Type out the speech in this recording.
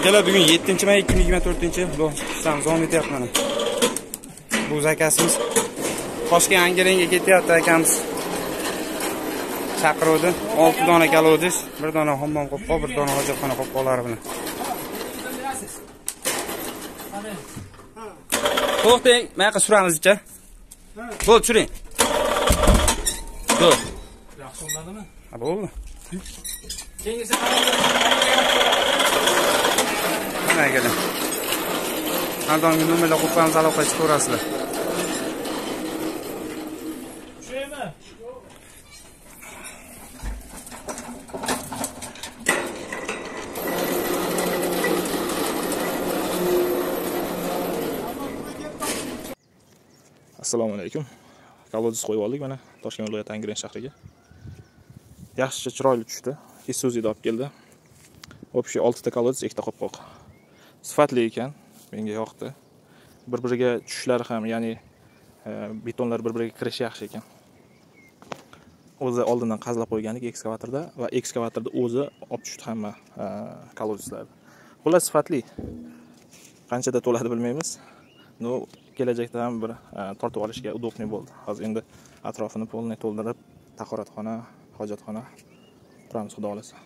Akalar bugun 7-may 2024-yil Ramazon o'tyapman. Bu zakasimiz Toshkent Angranga ketyapti akamiz. Chaqiruvdi. 6 dona kalodiz, 1 dona hammom qopqo, 1 dona hojatxona qopqolari bilan. To'xtang, mana suramiz-chi. Bo'l, turing. Bo'l. Yaxshi bo'ladimi? Ha, bo'ldi. Kengesi Mana keling. Har doim nomerlar qo'yamiz, aloqa qilib ko'rasizlar. Shuymi? Assalomu alaykum. Kolodis qo'yib oldik mana Toshkent viloyati Angren shahriga. Yaxshi chiroyli tushdi. Isuzu'da olib keldi. Общий 6 ta kolodis, 2 ta qopqoq. Sifatli ekan, menga yoqdi. Bir-biriga tushishlari ham, ya'ni betonlar bir-biriga kirishi yaxshi ekan. O'zi oldindan qazlab qo'yganik ekskavatorda va ekskavatorda o'zi olib tushdi hamma kolodislarni. Xullas sifatli. Qanchada to'ladi bilmaymiz. No, kelajakda ham bir tortib olishga udobniy bo'ldi. Hozir endi atrofini polni to'ldirib, tahoratxona, hojatxona quramiz, xudo xolasa.